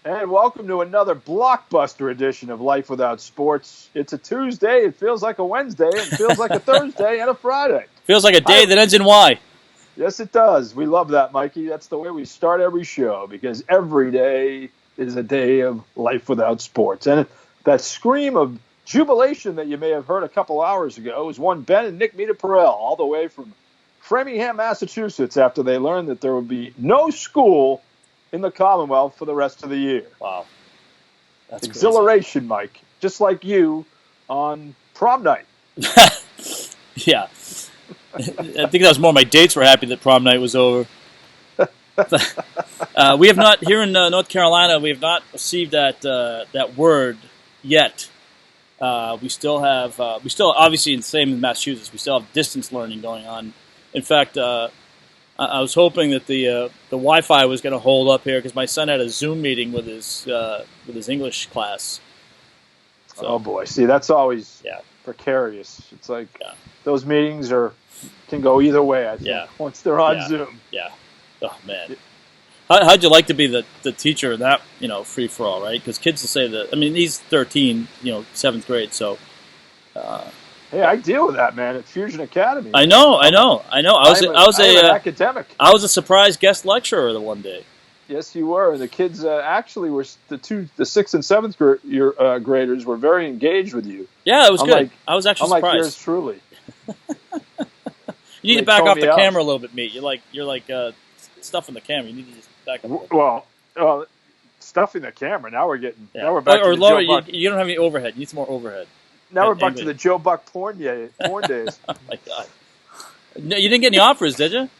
And welcome to another blockbuster edition of Life Without Sports. It's a Tuesday, it feels like a Wednesday, it feels like a Thursday and a Friday. Feels like a day that ends in Y. Yes, it does. We love that, Mikey. That's the way we start every show, because every day is a day of Life Without Sports. And that scream of jubilation that you may have heard a couple hours ago is one Ben and Nick Mita-Perel, all the way from Framingham, Massachusetts, after they learned that there would be no school in the Commonwealth for the rest of the year. Wow. That's exhilaration, crazy. Mike. Just like you on prom night. Yeah. I think that was more my dates were happy that prom night was over. We have not, here in North Carolina, we have not received that word yet. We still, obviously, the same in Massachusetts, we still have distance learning going on. In fact, I was hoping that the Wi-Fi was going to hold up here because my son had a Zoom meeting with his English class. So, oh boy! See, that's always precarious. It's like those meetings can go either way. I think once they're on Zoom. Yeah. Oh man. How'd you like to be the teacher of that free for all, right? Because kids will say that. I mean, he's 13, 7th grade, so. Hey, I deal with that, man, at Fusion Academy. I know. I was an academic. I was a surprise guest lecturer the one day. Yes, you were. The kids actually were the 6th and 7th graders were very engaged with you. Yeah, it was good. I was actually surprised. Yours truly. You need to back off the camera a little bit, mate. You're like stuffing the camera. You need to just back up. Well, stuffing the camera. Now we're getting. Yeah. Now we're back to the Laura, Joe Buck. you don't have any overhead. You need some more overhead. Now we're back to the Joe Buck porn days. Oh my God! No, you didn't get any offers, did you?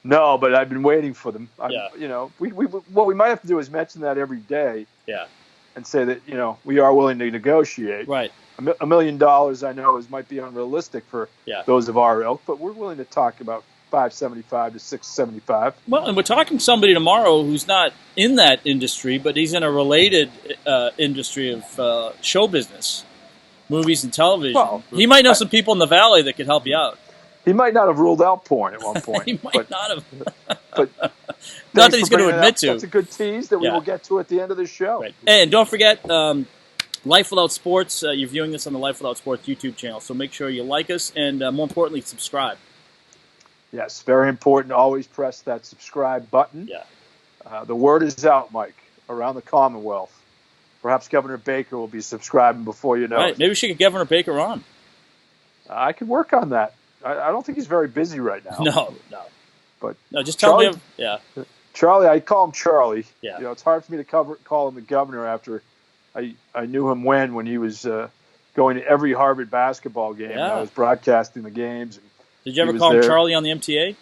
No, but I've been waiting for them. What we might have to do is mention that every day. Yeah. And say that we are willing to negotiate. Right. $1 million, I know, might be unrealistic for those of our ilk, but we're willing to talk about $575 to $675. Well, and we're talking to somebody tomorrow who's not in that industry, but he's in a related industry of show business. Movies and television. Well, he might know some people in the Valley that could help you out. He might not have ruled out porn at one point. He might not have. But not that he's going to admit to. That's a good tease that we will get to at the end of the show. Right. And don't forget, Life Without Sports. You're viewing this on the Life Without Sports YouTube channel, so make sure you like us and, more importantly, subscribe. Yes, very important. Always press that subscribe button. Yeah. The word is out, Mike, around the Commonwealth. Perhaps Governor Baker will be subscribing before you know it. Maybe we should get Governor Baker on. I could work on that. I don't think he's very busy right now. No. But just tell him. Yeah. Charlie, I call him Charlie. Yeah. It's hard for me to call him the governor after I knew him when he was going to every Harvard basketball game. Yeah. I was broadcasting the games. Did you ever call him Charlie on the MTA?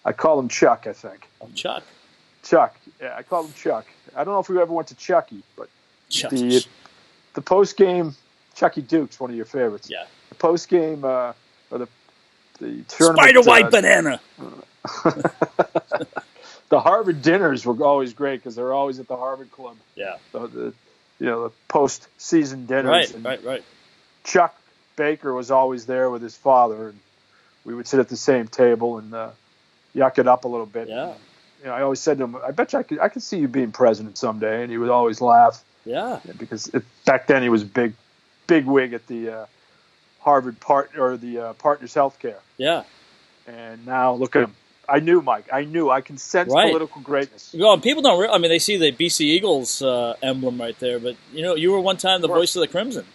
I call him Chuck, I think. Oh, Chuck. Chuck. Yeah, I called him Chuck. I don't know if we ever went to Chucky, but Chucky. The post-game, Chucky Duke's one of your favorites. Yeah. The post-game, or the tournament. Spider White Banana. The Harvard dinners were always great because they were always at the Harvard Club. Yeah. The post-season dinners. Right. Chuck Baker was always there with his father, and we would sit at the same table and yuck it up a little bit. Yeah. And, I always said to him, "I bet you I could see you being president someday," and he would always laugh. Yeah. Because back then he was big wig at the Harvard Partners Healthcare. Yeah. And now look at him. I knew, Mike. I can sense political greatness. Well, people don't they see the BC Eagles emblem right there, but you were one time the voice of the Crimson.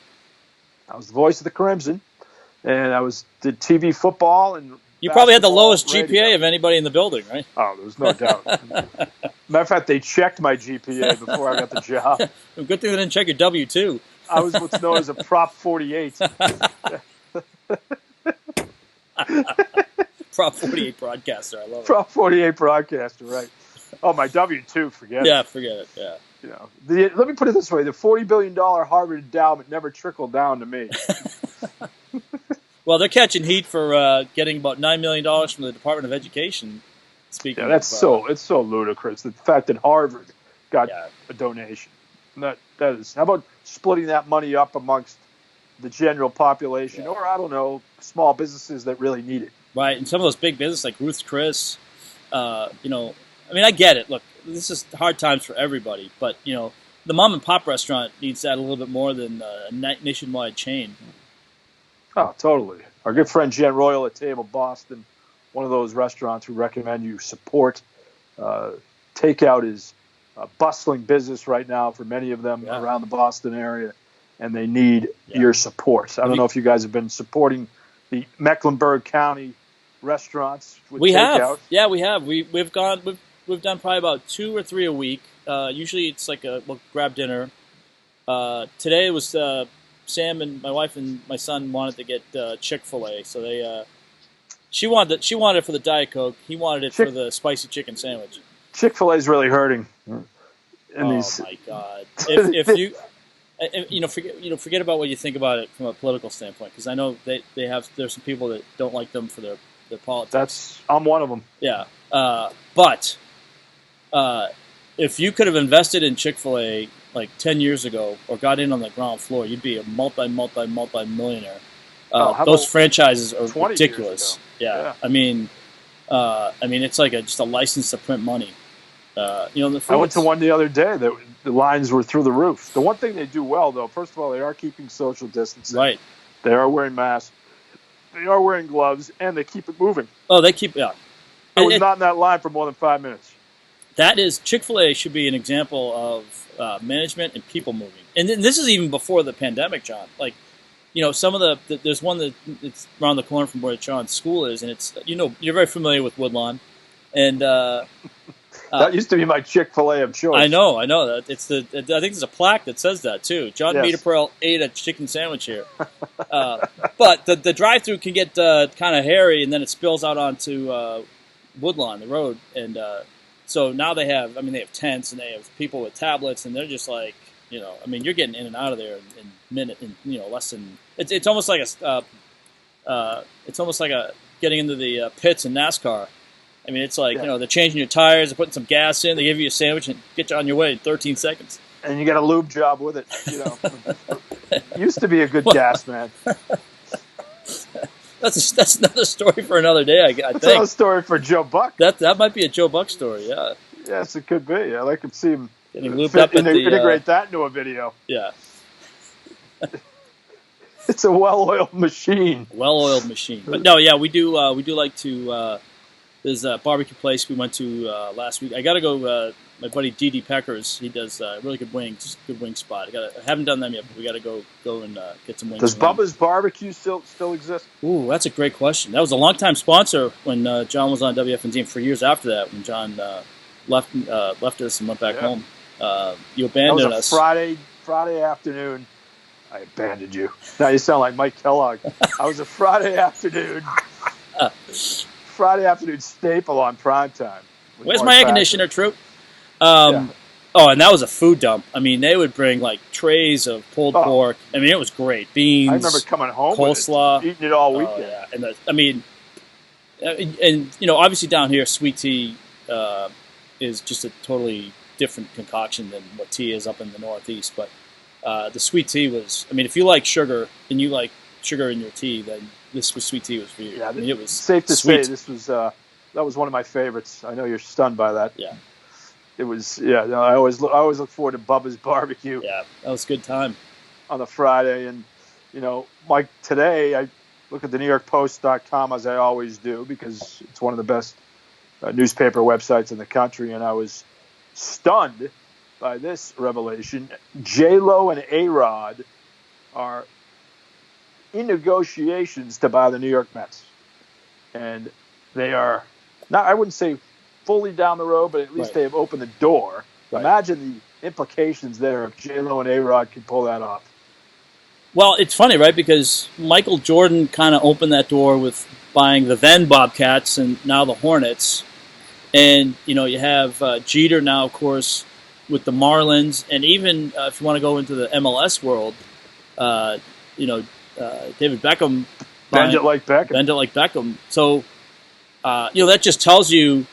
I was the voice of the Crimson, and I did TV football and. You probably had the lowest GPA of anybody in the building, right? Oh, there's no doubt. Matter of fact, they checked my GPA before I got the job. Good thing they didn't check your W-2. I was what's known as a Prop 48. Prop 48 broadcaster, I love it. Prop 48 broadcaster, right. Oh, my W-2, forget it. Yeah, forget it, yeah. Let me put it this way. The $40 billion Harvard endowment never trickled down to me. Well, they're catching heat for getting about $9 million from the Department of Education. Speaking, it's so ludicrous. The fact that Harvard got a donation. That is. How about splitting that money up amongst the general population, or I don't know, small businesses that really need it? Right, and some of those big businesses like Ruth's Chris, I mean, I get it. Look, this is hard times for everybody, but the mom and pop restaurant needs that a little bit more than a nationwide chain. Oh, totally. Our good friend Jen Royal at Table Boston, one of those restaurants we recommend you support. Takeout is a bustling business right now for many of them around the Boston area, and they need your support. I don't know if you guys have been supporting the Mecklenburg County restaurants with takeout. Yeah, we have. We've done probably about 2 or 3 a week. Usually it's like we'll grab dinner. Today it was Sam and my wife and my son wanted to get Chick-fil-A, so she wanted it for the Diet Coke. He wanted it for the spicy chicken sandwich. Chick-fil-A is really hurting. My God! If forget about what you think about it from a political standpoint, because I know there's some people that don't like them for their politics. I'm one of them. Yeah, but if you could have invested in Chick-fil-A like 10 years ago or got in on the ground floor, you'd be a multi-millionaire. Those franchises are ridiculous. Yeah. I mean, it's like just a license to print money. I went to one the other day that the lines were through the roof. The one thing they do well, though, first of all, they are keeping social distancing. Right. They are wearing masks. They are wearing gloves, and they keep it moving. Oh, they keep, yeah. I was not in that line for more than 5 minutes. That is, Chick-fil-A should be an example of management and people moving. And this is even before the pandemic, John. Like, some of there's one that's around the corner from where John's school is, and it's, you're very familiar with Woodlawn. And, that used to be my Chick-fil-A of choice. I know. I think there's a plaque that says that too. John Meterpearl ate a chicken sandwich here. But the drive-through can get kind of hairy, and then it spills out onto Woodlawn, the road. And so now they have tents and they have people with tablets, and they're just like, you're getting in and out of there in less than. It's almost like getting into the pits in NASCAR. I mean, it's like, they're changing your tires, they're putting some gas in, they give you a sandwich and get you on your way in 13 seconds. And you got a lube job with it, Used to be a good gas man. That's another story for another day, I think. That's another story for Joe Buck. That might be a Joe Buck story, yeah. Yes, it could be. I like to see him integrate that into a video. Yeah. It's a well-oiled machine. Well-oiled machine. But no, yeah, we do like to... There's a barbecue place we went to last week. I got to go. My buddy D.D. Peckers, he does really good wings, good wing spot. I haven't done them yet, but we got to go and get some wings. Does Bubba's Barbecue still exist? Ooh, that's a great question. That was a longtime sponsor when John was on WFNZ, for years after that, when John left us and went back home. You abandoned us. Friday afternoon. I abandoned you. Now you sound like Mike Kellogg. I was a Friday afternoon staple on primetime. Where's my air conditioner, Troop? Oh, and that was a food dump. I mean, they would bring like trays of pulled pork. I mean, it was great. Beans. I remember coming home coleslaw, eating it all weekend. And obviously down here, sweet tea is just a totally different concoction than what tea is up in the Northeast. But the sweet tea was. I mean, if you like sugar and you like sugar in your tea, then sweet tea was for you. Yeah, it was safe to say this was that was one of my favorites. I know you're stunned by that. Yeah, it was. Yeah, I always look forward to Bubba's Barbecue. Yeah, that was a good time on a Friday. And Mike, today I look at the NewYorkPost.com as I always do because it's one of the best newspaper websites in the country, and I was stunned by this revelation. J-Lo and A-Rod are in negotiations to buy the New York Mets. And they are, not, I wouldn't say fully down the road, but at least they have opened the door. Right. Imagine the implications there if J-Lo and A-Rod can pull that off. Well, it's funny, right? Because Michael Jordan kind of opened that door with buying the then Bobcats and now the Hornets. And, you have Jeter now, of course, with the Marlins. And even if you want to go into the MLS world, David Beckham. Bend it like Beckham. So, that just tells you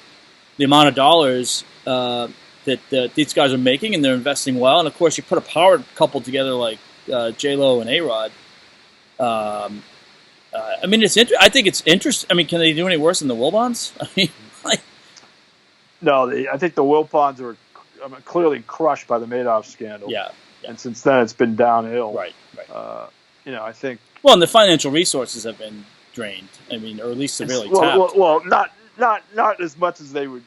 the amount of dollars that these guys are making, and they're investing well. And, of course, you put a power couple together like J-Lo and A-Rod. I think it's interesting. I mean, can they do any worse than the Wilbons? I mean, No, I think the Wilpons were clearly crushed by the Madoff scandal. Yeah. And since then, it's been downhill. Right. I think. Well, and the financial resources have been drained. I mean, or at least severely tapped. Well, not as much as they would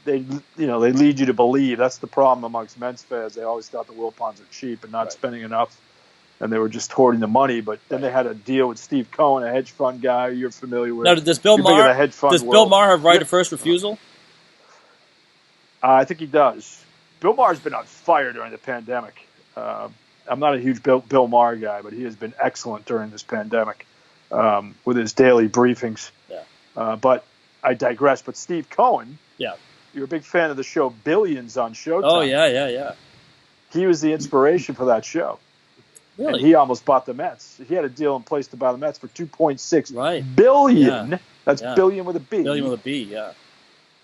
they lead you to believe. That's the problem amongst Mets fans. They always thought the Wilpons are cheap and not spending enough, and they were just hoarding the money. But then they had a deal with Steve Cohen, a hedge fund guy you're familiar with. Now, does Bill Maher have right of first refusal? I think he does. Bill Maher's been on fire during the pandemic. I'm not a huge Bill Maher guy, but he has been excellent during this pandemic with his daily briefings. Yeah. But I digress. But Steve Cohen, yeah, you're a big fan of the show Billions on Showtime. Oh, yeah. He was the inspiration for that show. Really? And he almost bought the Mets. He had a deal in place to buy the Mets for $2.6 billion. Yeah. That's billion with a B. Billion with a B, yeah.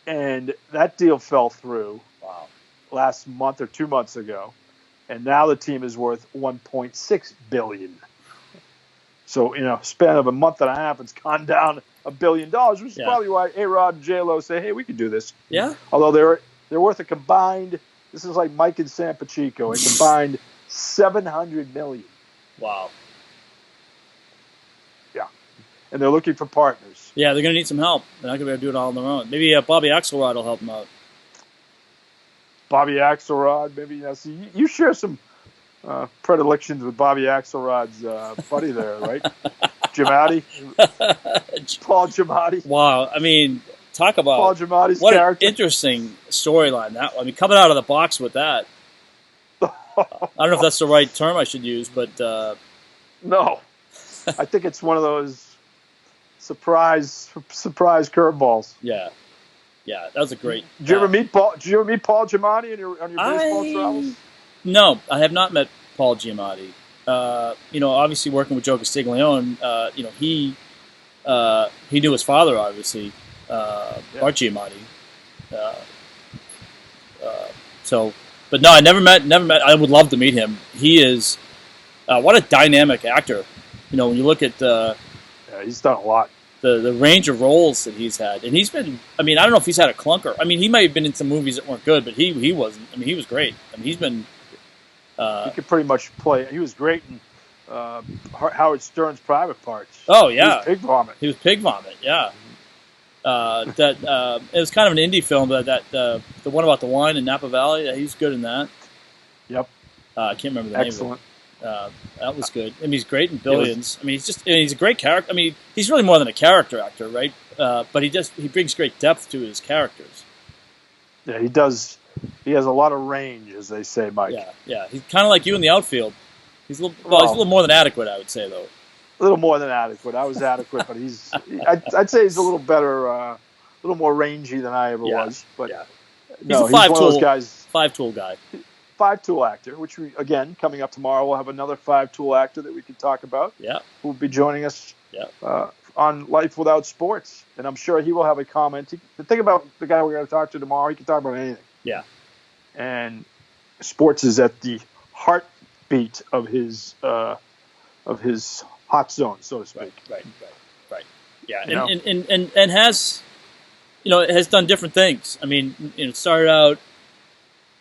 And that deal fell through. Wow. Last month or 2 months ago, and now the team is worth $1.6 billion. So, span of a month and a half, it's gone down $1 billion, which is probably why A-Rod and J-Lo say, "Hey, we can do this." Yeah. Although they're worth a combined. This is like Mike and San Pacheco, a combined $700 million. Wow. Yeah, and they're looking for partners. Yeah, they're going to need some help. They're not going to be able to do it all on their own. Maybe Bobby Axelrod will help them out. Bobby Axelrod, maybe. See, you share some predilections with Bobby Axelrod's buddy there, right? Giamatti, Paul Giamatti. Wow, I mean, talk about Paul Giamatti's what character. An interesting storyline that. I mean, coming out of the box with that. I don't know if that's the right term I should use, but no, I think it's one of those surprise curveballs. Yeah. Yeah, that was a great. Did you ever meet Paul Giamatti on your baseball travels? No, I have not met Paul Giamatti. Obviously working with Joe Castiglione, he knew his father, obviously, Art Giamatti. But no, I never met. I would love to meet him. He is what a dynamic actor. When you look at he's done a lot. The range of roles that he's had. And he's been, I mean, I don't know if he's had a clunker. I mean, he might have been in some movies that weren't good, but he wasn't. I mean, he was great. I mean, he's been... he could pretty much play. He was great in Howard Stern's Private Parts. Oh, yeah. He was Pig Vomit. Yeah. It was kind of an indie film, but the one about the wine in Napa Valley, he's good in that. Yep. I can't remember the name of it. Excellent. That was good. I mean, he's great in Billions. I mean, he's a great character. I mean, he's really more than a character actor, right? But he brings great depth to his characters. Yeah, he does. He has a lot of range, as they say, Mike. Yeah. He's kind of like you in the outfield. He's a little more than adequate, I would say, though. A little more than adequate. I was adequate, but I'd say he's a little better, a little more rangy than I ever was. But he's a five-tool, one of those guys. Five-tool guy. Five-tool actor, which we, again, coming up tomorrow, we'll have another five-tool actor that we can talk about. Yeah. Who will be joining us on Life Without Sports. And I'm sure he will have a comment. The thing about the guy we're going to talk to tomorrow, he can talk about anything. Yeah. And sports is at the heartbeat of his hot zone, so to speak. Right. Yeah, and has, has done different things. I mean, it started out,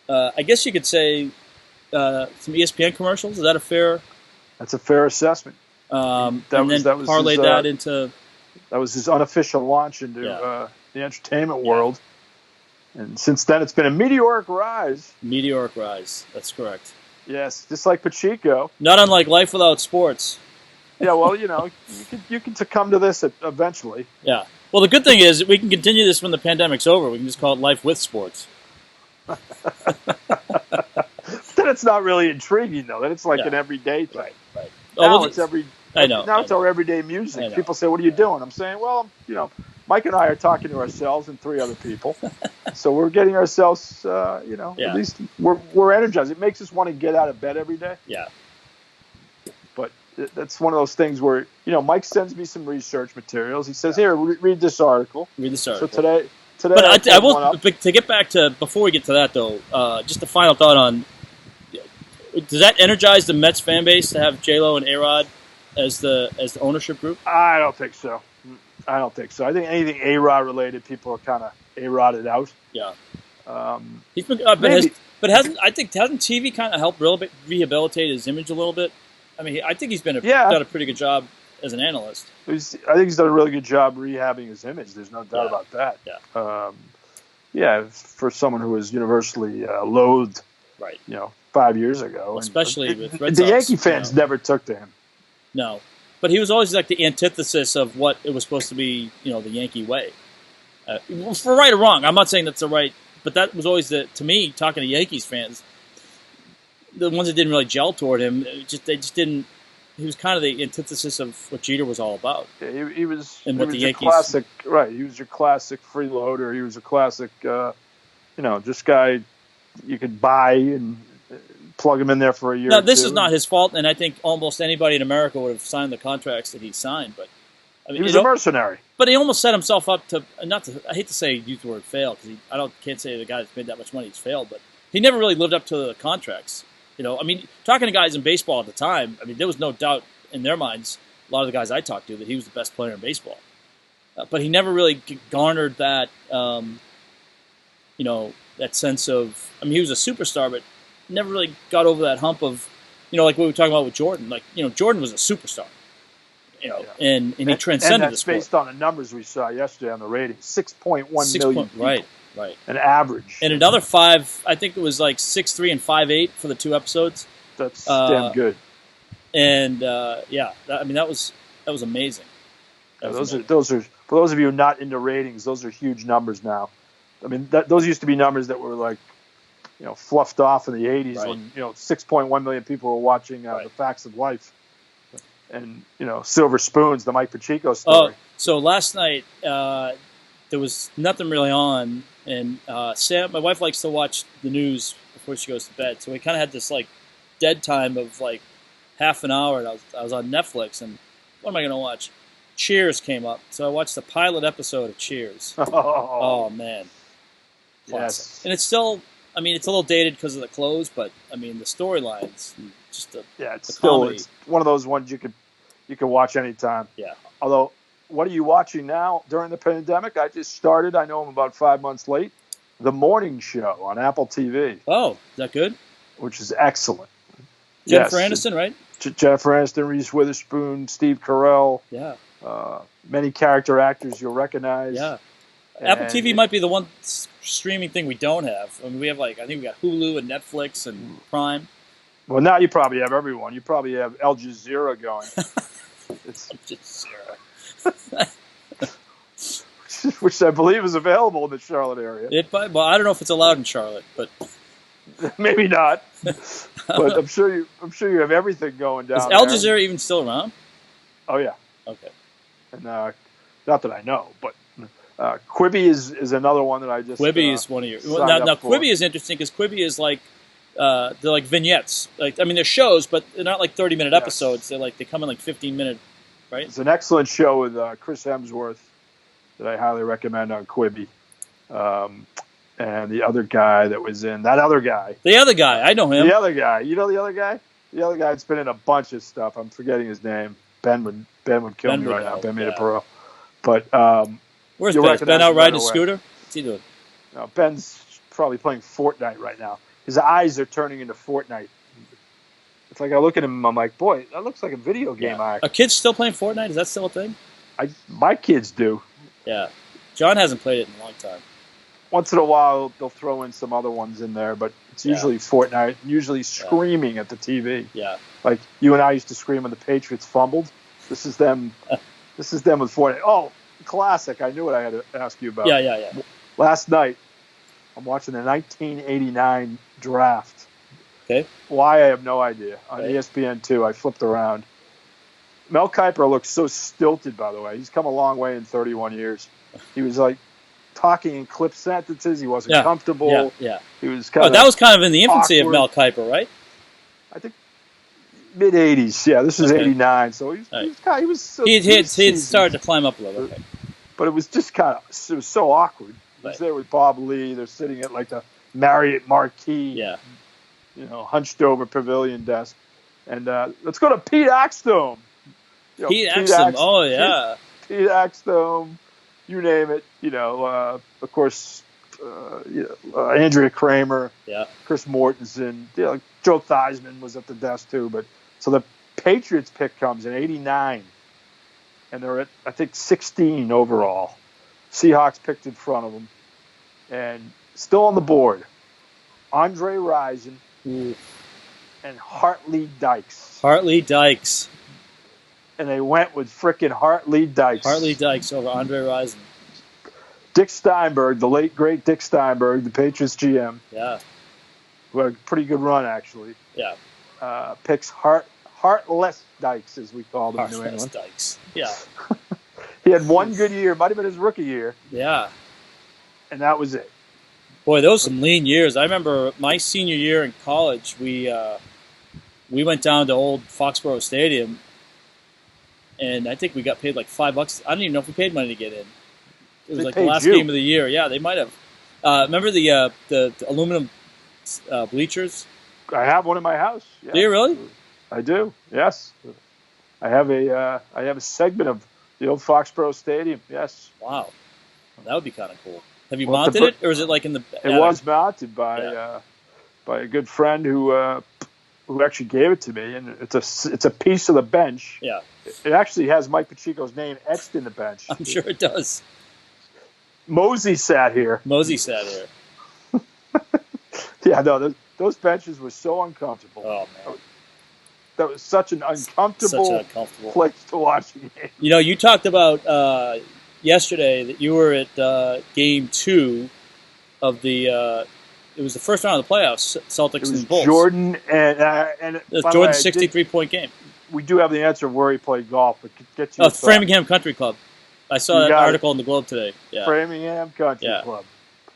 I guess you could say, some ESPN commercials. Is that a fair? That's a fair assessment. That parlayed that into. That was his unofficial launch into the entertainment world. And since then, it's been a meteoric rise. Meteoric rise. That's correct. Yes, just like Pacheco. Not unlike Life Without Sports. Yeah, well, you can succumb to this eventually. Yeah. Well, the good thing is we can continue this when the pandemic's over. We can just call it Life with Sports. Then it's not really intriguing, though. Then it's like an everyday thing. Right. Now it's I know. Now I it's our everyday music. People say, "What are you doing?" I'm saying, "Well, Mike and I are talking to ourselves and three other people, so we're getting ourselves, at least we're energized. It makes us want to get out of bed every day. Yeah. But that's one of those things where Mike sends me some research materials. He says, "Here, read this article." So today. But I will to get back to before we get to that though. Just a final thought on: does that energize the Mets fan base to have J-Lo and A-Rod as the ownership group? I don't think so. I don't think so. I think anything A-Rod related, people are kind of A-Rodded out. Yeah. Um, He's been, maybe. hasn't TV kind of helped rehabilitate his image a little bit? I mean, I think he's done a pretty good job as an analyst. I think he's done a really good job rehabbing his image. There's no doubt about that. Yeah. For someone who was universally loathed, right? 5 years ago, especially with Red the Sox, Yankee fans never took to him. No, but he was always like the antithesis of what it was supposed to be. The Yankee way. For right or wrong, I'm not saying that's the right, but that was always to me, talking to Yankees fans, the ones that didn't really gel toward him, they just didn't. He was kind of the antithesis of what Jeter was all about. Yeah, he was. And what the Yankees, classic, right? He was your classic freeloader. He was a classic, just guy you could buy and plug him in there for a year. Now, this is not his fault, and I think almost anybody in America would have signed the contracts that he signed. But I mean, he was a mercenary. But he almost set himself up to not to. I hate to say use the word fail because can't say the guy that's made that much money has failed, but he never really lived up to the contracts. I mean, talking to guys in baseball at the time, I mean, there was no doubt in their minds, a lot of the guys I talked to, that he was the best player in baseball. But he never really garnered that, that sense of. I mean, he was a superstar, but never really got over that hump of, like what we were talking about with Jordan. Like, Jordan was a superstar, and he transcended the sport. Based on the numbers we saw yesterday on the ratings, 6.1 million people. Right. An average. And another 5, I think it was like 6'3" and 5'8" for the 2 episodes. That's damn good. And that was amazing. Those are for those of you not into ratings, those are huge numbers now. I mean, those used to be numbers that were like, fluffed off in the 80s when 6.1 million people were watching The Facts of Life, and Silver Spoons, the Mike Pacheco story. Oh, so last night there was nothing really on. And Sam, my wife, likes to watch the news before she goes to bed. So we kind of had this like dead time of like half an hour. And I was on Netflix, and what am I going to watch? Cheers came up, so I watched the pilot episode of Cheers. Oh man, classic. Yes. And it's still, I mean, it's a little dated because of the clothes, but I mean the storylines, just it's one of those ones you can watch anytime. Yeah. Although. What are you watching now during the pandemic? I just started. I know I'm about 5 months late. The Morning Show on Apple TV. Oh, is that good? Which is excellent. Jennifer Aniston, right? Jennifer Aniston, Reese Witherspoon, Steve Carell. Yeah. Many character actors you'll recognize. Yeah. Apple TV might be the one streaming thing we don't have. I mean, we have I think we got Hulu and Netflix and Prime. Well, now you probably have everyone. You probably have Al Jazeera going. It's Al Jazeera. Which I believe is available in the Charlotte area. I don't know if it's allowed in Charlotte, but maybe not. But I'm sure you have everything going down. Is Al Jazeera even still around? Oh yeah. Okay. And not that I know, but Quibi is another one that I just. Quibi is one of your. Now Quibi is interesting because Quibi is like they're like vignettes. Like, I mean, they're shows, but they're not like 30-minute episodes. They come in like 15-minute. Right? It's an excellent show with Chris Hemsworth that I highly recommend on Quibi. And the other guy that was in that other guy. The other guy, I know him. The other guy, you know the other guy? The other guy's been in a bunch of stuff. I'm forgetting his name. Ben would kill me right now. Ben Meda-Pearl. But where's Ben? Ben out riding a scooter? What's he doing? No, Ben's probably playing Fortnite right now. His eyes are turning into Fortnite. It's like I look at him, I'm like, boy, that looks like a video game. Are kids still playing Fortnite? Is that still a thing? My kids do. Yeah. John hasn't played it in a long time. Once in a while, they'll throw in some other ones in there, but it's usually Fortnite, usually screaming at the TV. Yeah. Like you and I used to scream when the Patriots fumbled. This is them. This is them with Fortnite. Oh, classic. I knew what I had to ask you about. Yeah. Last night, I'm watching the 1989 draft. Okay. Why, I have no idea. On ESPN2, I flipped around. Mel Kiper looks so stilted, by the way. He's come a long way in 31 years. He was like talking in clip sentences. He wasn't comfortable. Yeah. He was kind of that was kind of in the infancy awkward. of Mel Kiper, right? I think mid-'80s. Yeah, this is 89. So he had started to climb up a little bit. But it was just it was so awkward. He was there with Bob Lee. They're sitting at like the Marriott Marquis. Yeah. Hunched over pavilion desk. And let's go to Pete Axtome. Pete Axtome. Oh, yeah. Pete Axtome, you name it. Of course, Andrea Kramer, Yeah. Chris Mortensen, Joe Theismann was at the desk too. But so the Patriots pick comes in '89, and they're at, I think, 16 overall. Seahawks picked in front of them, and still on the board, Andre Rison and Hartley Dykes. Hartley Dykes. And they went with frickin' Hartley Dykes. Hartley Dykes over Andre Rison. Dick Steinberg, the late, great Dick Steinberg, the Patriots GM. Yeah. Who had a pretty good run, actually. Yeah. Picks Heartless Dykes, as we call them in New England. Dykes. Yeah. He had one good year. Might have been his rookie year. Yeah. And that was it. Boy, those were some lean years. I remember my senior year in college, we went down to old Foxborough Stadium, and I think we got paid like $5. I don't even know if we paid money to get in. It was like the last game of the year. Yeah, they might have. Remember the aluminum bleachers? I have one in my house. Yeah. Do you really? I do. Yes. I have a segment of the old Foxborough Stadium. Yes. Wow, that would be kind of cool. Have you mounted it, or is it like in the? It was mounted by a good friend who actually gave it to me, and it's a piece of the bench. Yeah. It actually has Mike Pacheco's name etched in the bench. I'm sure it does. Mosey sat here. Yeah, no, those benches were so uncomfortable. Oh man, that was such an uncomfortable place to watch the game. You talked about yesterday that you were at Game 2 of the. It was the first round of the playoffs, Celtics and Bulls. Jordan and Jordan's 63-point game. We do have the answer of where he played golf, but get you. Framingham Country Club. I saw that article in the Globe today. Yeah. Framingham Country Club.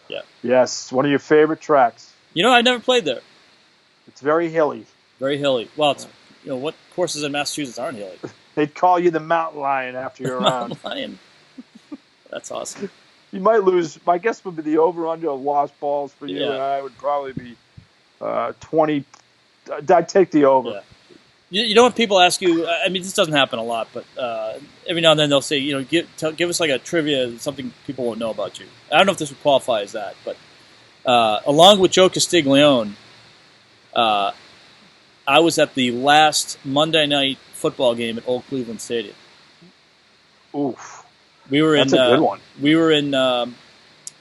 Yeah. Yes, one of your favorite tracks. I never played there. It's very hilly. Very hilly. Well, it's, what courses in Massachusetts aren't hilly? They'd call you the mountain lion after you're around. Mountain lion. That's awesome. You might lose. My guess would be the over-under of lost balls for you and I would probably be 20. I'd take the over. Yeah. You know when people ask you, I mean, this doesn't happen a lot, but every now and then they'll say, give us like a trivia, something people won't know about you. I don't know if this would qualify as that, but along with Joe Castiglione, I was at the last Monday night football game at Old Cleveland Stadium. Oof. That's a good one. We were in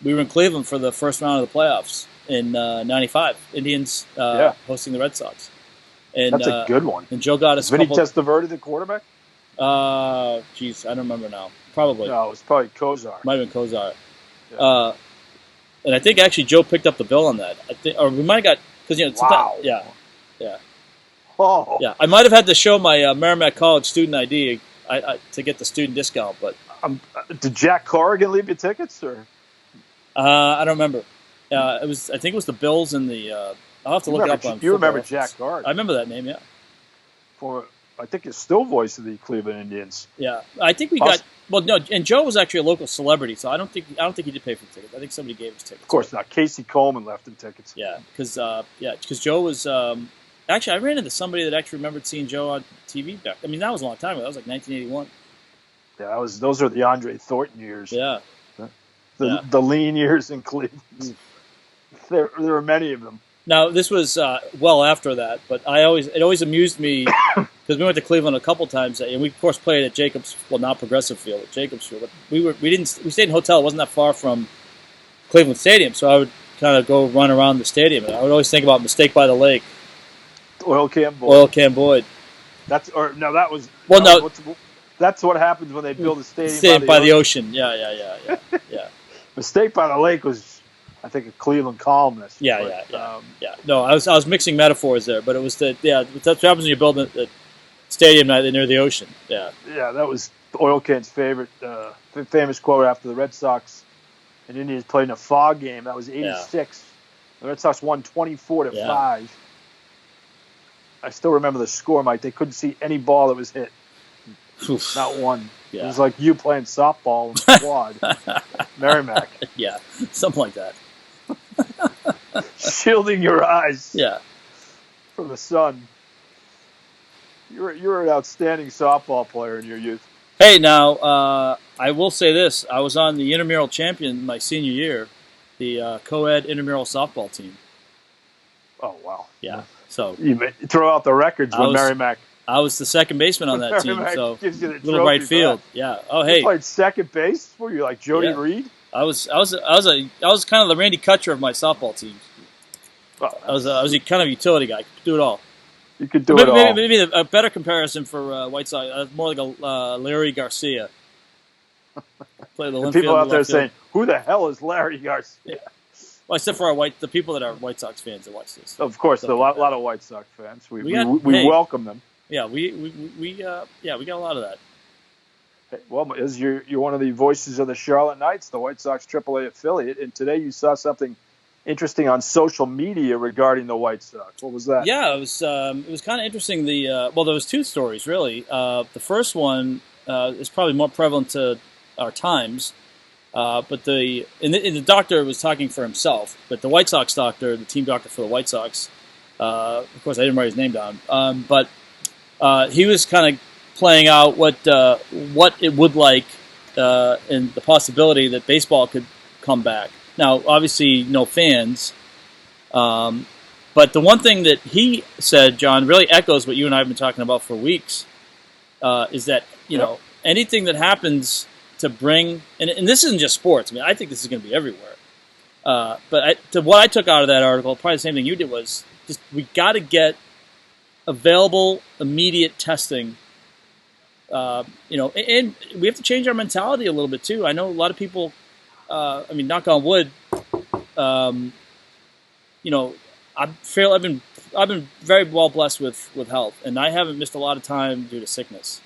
Cleveland for the first round of the playoffs in '95. Indians hosting the Red Sox. And, that's a good one. And Joe got us. Vinny Testaverde, the quarterback? I don't remember now. Probably. No, it was probably Kozar. Might have been Kozar. Yeah. And I think actually Joe picked up the bill on that. Or we might have got because wow. Yeah. Oh. Yeah, I might have had to show my Merrimack College student ID to get the student discount, but. Did Jack Corrigan leave you tickets, or? I don't remember. I think it was the Bills and the. I'll have to look it up on. You remember Jack Corrigan? I remember that name. Yeah. I think he's still voice of the Cleveland Indians. Yeah, I think we got. Well, no, and Joe was actually a local celebrity, so I don't think he did pay for tickets. I think somebody gave us tickets. Of course not. Casey Coleman left him tickets. Yeah, because Joe was. Actually, I ran into somebody that actually remembered seeing Joe on TV back. I mean, that was a long time ago. That was like 1981. Yeah, those are the Andre Thornton years. Yeah. The lean years in Cleveland. There were many of them. Now, this was well after that, but it always amused me because we went to Cleveland a couple times, and we of course played at Jacobs, well, not Progressive Field, at Jacobs Field. But we stayed in a hotel. It wasn't that far from Cleveland Stadium, so I would kind of go run around the stadium, and I would always think about Mistake by the Lake. Oil Can Boyd. That was. Well, no. That's what happens when they build a stadium by the ocean. Yeah. Mistake by the Lake was, I think, a Cleveland columnist. Yeah. No, I was mixing metaphors there, but it was that's what happens when you build a stadium near the ocean. Yeah. Yeah, that was Oil Can's favorite, famous quote after the Red Sox and Indians played in a fog game. That was '86. Yeah. The Red Sox won 24-5. I still remember the score, Mike. They couldn't see any ball that was hit. Oof. Not one. Yeah. It was like you playing softball in quad. Merrimack. Yeah, something like that. Shielding your eyes. Yeah. From the sun. You were an outstanding softball player in your youth. Hey, now I will say this: I was on the intramural champion my senior year, the co-ed intramural softball team. Oh wow! Yeah, so You throw out the records I when was Merrimack. I was the second baseman on When that team. Merrimack So gives you the little right trophy for that. field. Yeah. Oh, You hey. played second base. Were you like Jody Yeah. Reed? I was kind of the Randy Kutcher of my softball team. Well, I was a kind of utility guy. Could do it all. you could do it all. Maybe a better comparison for White Sox, more like a Larry Garcia. Play the And infield, people out there left field. saying, "Who the hell is Larry Garcia?" Yeah. Well, except for the people that are White Sox fans that watch this. Of course, a lot of White Sox fans. We welcome them. Yeah, we got a lot of that. Hey, well, as you're one of the voices of the Charlotte Knights, the White Sox AAA affiliate, and today you saw something interesting on social media regarding the White Sox. What was that? Yeah, it was kind of interesting. There was two stories really. The first one is probably more prevalent to our times, but the doctor was talking for himself. But the White Sox doctor, the team doctor for the White Sox, of course I didn't write his name down, but he was kind of playing out what it would like and the possibility that baseball could come back. Now, obviously, no fans. But the one thing that he said, John, really echoes what you and I have been talking about for weeks, is that, know, anything that happens to bring, and this isn't just sports. I mean, I think this is going to be everywhere. But what I took out of that article, probably the same thing you did, was just we got to get available, immediate testing. And we have to change our mentality a little bit too. I know a lot of people. Knock on wood. I've been very well blessed with health, and I haven't missed a lot of time due to sickness.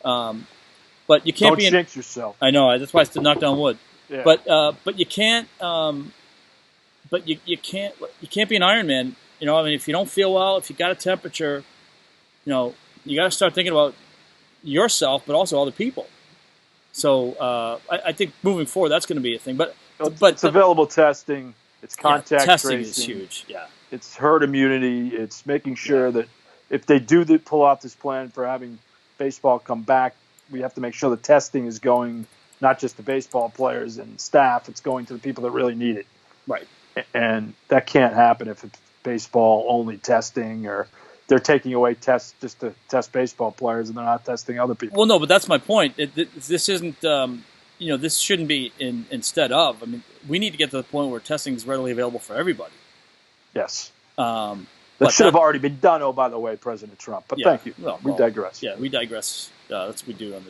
But you can't Don't jinx yourself. I know that's why I said knock on wood. Yeah. But you can't. But you can't be an Iron Man. If you don't feel well, if you got a temperature, you got to start thinking about yourself, but also other people. So I think moving forward, that's going to be a thing. But it's available testing. It's contact testing tracing. is huge. Yeah, it's herd immunity. It's making sure that if they do pull out this plan for having baseball come back, we have to make sure the testing is going not just to baseball players and staff. It's going to the people that really need it. Right. And that can't happen if it's baseball only testing, or they're taking away tests just to test baseball players and they're not testing other people. Well, no, but that's my point. This isn't, this shouldn't be instead of. I mean, we need to get to the point where testing is readily available for everybody. Yes. That should have already been done, by the way, President Trump. But thank you. We digress. Yeah, we digress. That's what we do on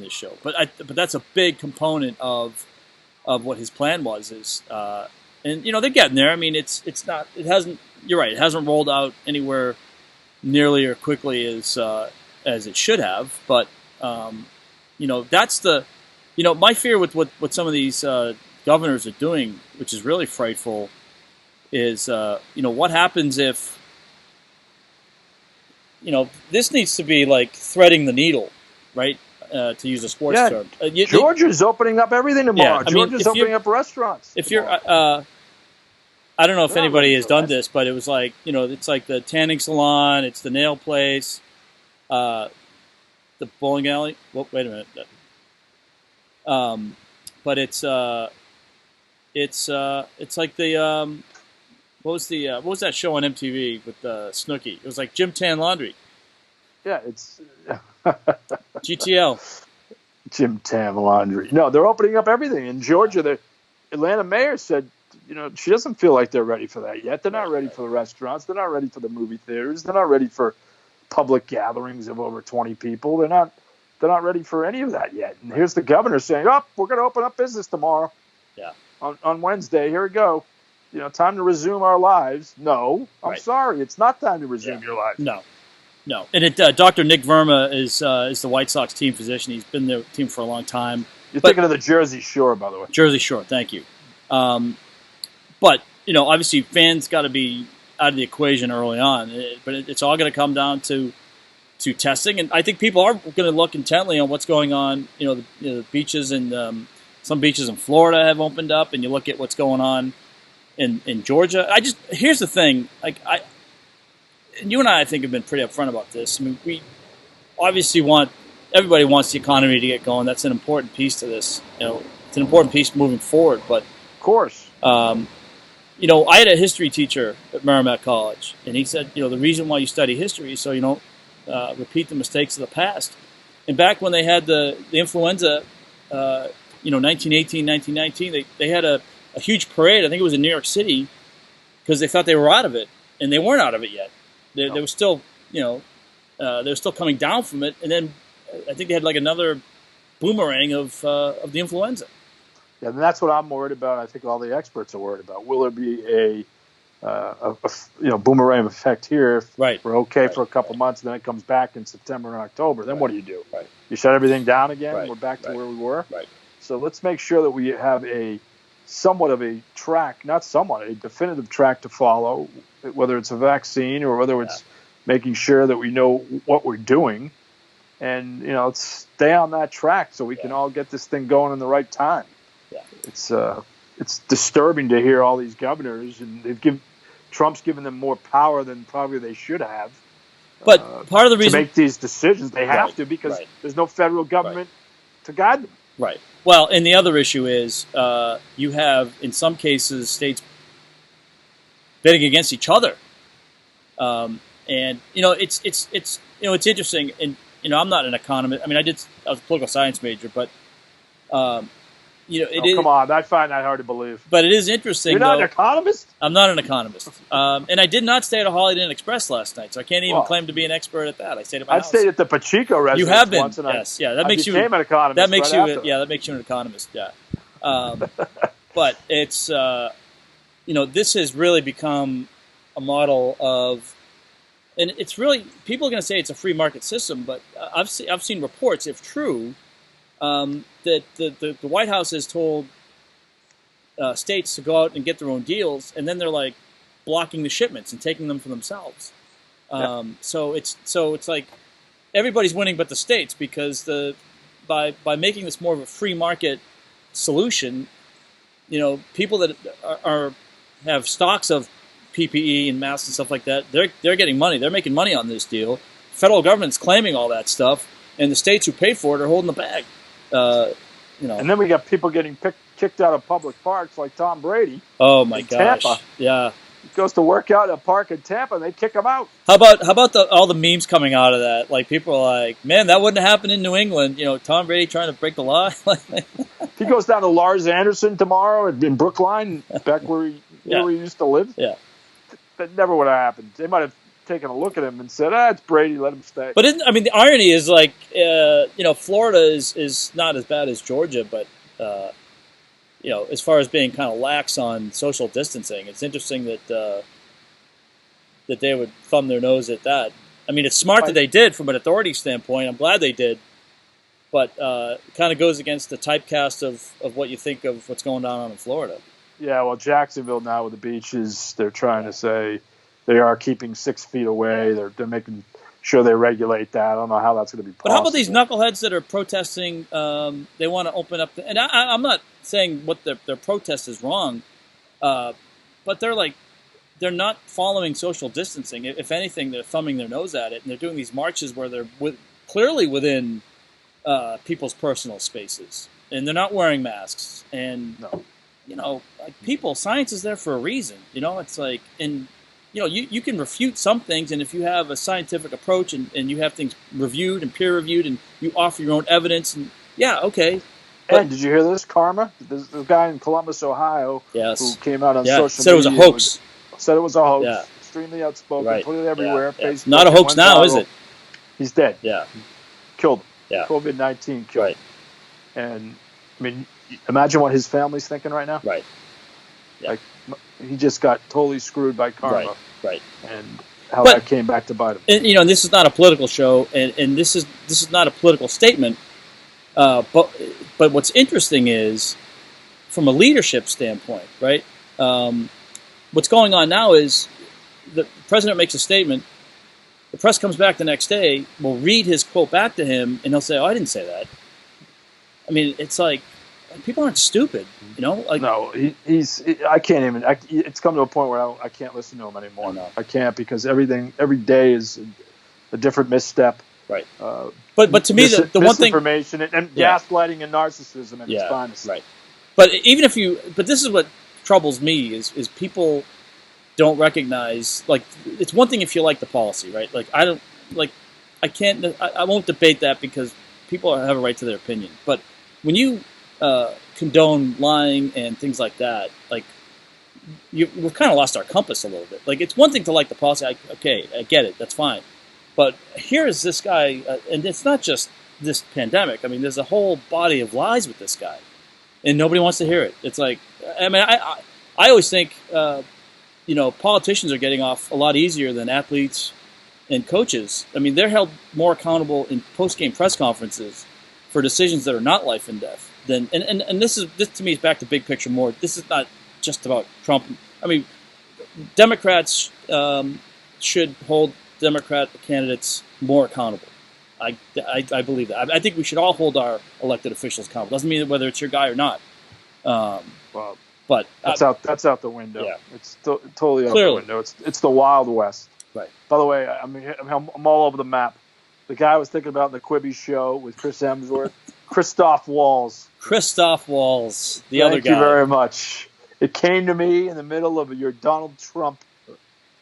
this show. But that's a big component of what his plan was. And they're getting there. I mean, it's not. It hasn't. You're right. It hasn't rolled out anywhere nearly or quickly as it should have. But that's the. My fear with what some of these governors are doing, which is really frightful, is what happens if this needs to be like threading the needle, right? To use a sports term. Georgia's opening up everything tomorrow. Georgia's opening up restaurants. If you're, I don't know if anybody has done this, but it was like, it's like the tanning salon, it's the nail place, the bowling alley. Well, wait a minute. But it's like the what was that show on MTV with Snooki? It was like Gym Tan Laundry. Yeah, it's GTL. Gym Tan Laundry. No, they're opening up everything in Georgia. The Atlanta mayor said, she doesn't feel like they're ready for that yet. They're not ready for the restaurants. They're not ready for the movie theaters. They're not ready for public gatherings of over 20 people. They're not ready for any of that yet. And here's the governor saying, we're going to open up business tomorrow. Yeah. On Wednesday, here we go. Time to resume our lives. No, I'm sorry. It's not time to resume your life. No. And Dr. Nick Verma is the White Sox team physician. He's been the team for a long time. You're thinking of the Jersey Shore, by the way. Jersey Shore, thank you. But, obviously fans got to be out of the equation early on. But it's all going to come down to testing. And I think people are going to look intently on what's going on. The beaches and some beaches in Florida have opened up. And you look at what's going on in Georgia. Here's the thing. And you and I think, have been pretty upfront about this. I mean, we obviously want everybody wants the economy to get going. That's an important piece to this. It's an important piece moving forward. But of course, I had a history teacher at Merrimack College, and he said, the reason why you study history is so you don't repeat the mistakes of the past. And back when they had the influenza, 1918, 1919, they had a huge parade. I think it was in New York City, because they thought they were out of it, and they weren't out of it yet. They were still, they were still coming down from it, and then I think they had like another boomerang of the influenza. Yeah, and that's what I'm worried about. I think all the experts are worried about. Will there be a boomerang effect here? If we're okay for a couple months, and then it comes back in September and October. Then what do you do? Right. You shut everything down again? Right. We're back to where we were? Right. So let's make sure that we have a definitive track to follow, whether it's a vaccine or whether it's making sure that we know what we're doing. And, let's stay on that track so we can all get this thing going in the right time. Yeah. It's disturbing to hear all these governors, and Trump's given them more power than probably they should have. But part of the reason to make these decisions, they have to, because there's no federal government to guide them. Right. Well, and the other issue is you have, in some cases, states bidding against each other, and it's interesting. And I'm not an economist. I mean, I was a political science major, but come on, I find that hard to believe. But it is interesting. You're not an economist? I'm not an economist, and I did not stay at a Holiday Inn Express last night, so I can't even claim to be an expert at that. I stayed at my house. I stayed at the Pacheco residence. You have been, once, and yes, that makes you an economist. That makes right that makes you an economist. Yeah, but it's this has really become a model of, and it's really, people are going to say it's a free market system, but I've seen reports, if true, that the White House has told states to go out and get their own deals, and then they're like blocking the shipments and taking them for themselves. So it's like everybody's winning but the states, because by making this more of a free market solution, people that have stocks of PPE and masks and stuff like that, they're getting money. They're making money on this deal. Federal government's claiming all that stuff, and the states who pay for it are holding the bag. And then we got people getting kicked out of public parks, like Tom Brady. Oh my gosh! Tampa. Yeah, he goes to work out at a park in Tampa, and they kick him out. How about all the memes coming out of that? Like, people are like, "Man, that wouldn't happen in New England." Tom Brady trying to break the law. He goes down to Lars Anderson tomorrow in Brookline, back where he used to live. Yeah, that never would have happened. They might have taken a look at him and said, it's Brady, let him stay. But the irony is, like, Florida is not as bad as Georgia, but as far as being kind of lax on social distancing, it's interesting that they would thumb their nose at that. I mean, it's smart that they did from an authority standpoint. I'm glad they did, but it kind of goes against the typecast of what you think of what's going on in Florida. Yeah, well, Jacksonville now with the beaches, they're trying to say they are keeping 6 feet away. They're making sure they regulate that. I don't know how that's going to be possible. But how about these knuckleheads that are protesting? They want to open up, and I'm not saying what their protest is wrong, but they're not following social distancing. If anything, they're thumbing their nose at it, and they're doing these marches where they're clearly within people's personal spaces, and they're not wearing masks. And science is there for a reason. It's like, and you can refute some things, and if you have a scientific approach and you have things reviewed and peer reviewed, and you offer your own evidence, and okay. And did you hear this, Karma? There's a guy in Columbus, Ohio, who came out on social media. Said it was a hoax. Said it was a hoax. Yeah. Extremely outspoken. Put it everywhere. Yeah. Not a hoax now, is it? He's dead. Yeah. Killed him. Yeah. COVID-19 killed him. And, imagine what his family's thinking right now. Right. Yeah. Like, he just got totally screwed by karma. Right. And how that came back to bite him. And this is not a political show, and this is not a political statement. But what's interesting is, from a leadership standpoint, right? What's going on now is the president makes a statement. The press comes back the next day, will read his quote back to him, and he'll say, "Oh, I didn't say that." It's like, people aren't stupid, No, he's. I can't even. It's come to a point where I can't listen to him anymore. I know. I can't, because every day is a different misstep. Right. But to me, the one thing, misinformation and gaslighting and narcissism at its finest. Right. But even if but this is what troubles me is people don't recognize, like, it's one thing if you like the policy, right? Like, I won't debate that because people have a right to their opinion. But when you condone lying and things like that, like, we've kind of lost our compass a little bit. Like, it's one thing to like the policy. I get it. That's fine. But here is this guy, and it's not just this pandemic. I mean, there's a whole body of lies with this guy, and nobody wants to hear it. It's like, I mean, I always think, politicians are getting off a lot easier than athletes and coaches. I mean, they're held more accountable in post-game press conferences for decisions that are not life and death. And this to me is back to big picture more. This is not just about Trump. I mean, Democrats should hold Democrat candidates more accountable. I believe that. I think we should all hold our elected officials accountable. Doesn't mean whether it's your guy or not. But that's out the window. Yeah. It's totally out the window. It's the Wild West. Right. By the way, I'm all over the map. The guy I was thinking about in the Quibi show with Chris Hemsworth, Christoph Waltz. Christoph Waltz, the other guy. Thank you very much. It came to me in the middle of your Donald Trump.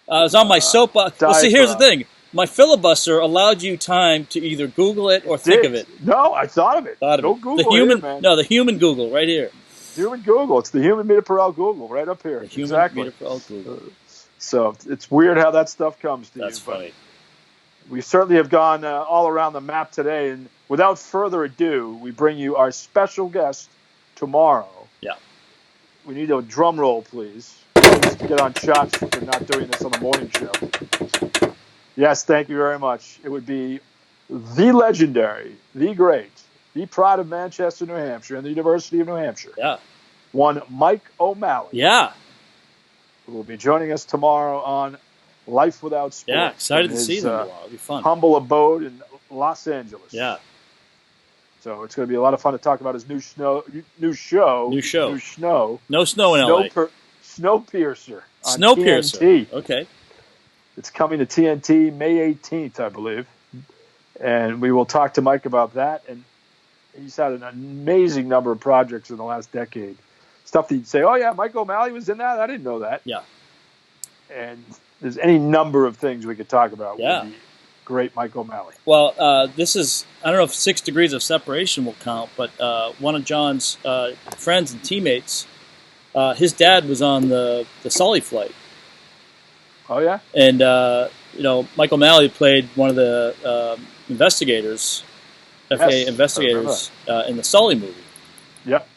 I was on my soapbox. Well, see, here's the thing. My filibuster allowed you time to either Google it or think of it. No, I thought of it. Google it, man. No, the human Google right here. Human Google. It's the human meter per hour Google right up here. The human meter per hour Google. So it's weird how that stuff comes to you. That's funny. We certainly have gone all around the map today. And without further ado, we bring you our special guest tomorrow. Yeah. We need a drum roll, please. Just to get on shots for not doing this on the morning show. Yes, thank you very much. It would be the legendary, the great, the pride of Manchester, New Hampshire, and the University of New Hampshire. Yeah. One Mike O'Malley. Yeah. Who will be joining us tomorrow on Life Without Sports. Yeah, excited to see them tomorrow. It'll be fun. Humble abode in Los Angeles. Yeah. So it's going to be a lot of fun to talk about his new show. No snow in LA. Snowpiercer. Snowpiercer. TNT. Okay. It's coming to TNT May 18th, I believe. And we will talk to Mike about that. And he's had an amazing number of projects in the last decade. Stuff that you'd say, oh, yeah, Mike O'Malley was in that? I didn't know that. Yeah. And there's any number of things we could talk about with the great Mike O'Malley. Well, this is, I don't know if 6 degrees of separation will count, but one of John's friends and teammates, his dad was on the Sully flight. Oh, yeah? And, Mike O'Malley played one of the investigators, FAA investigators, in the Sully movie. Yep.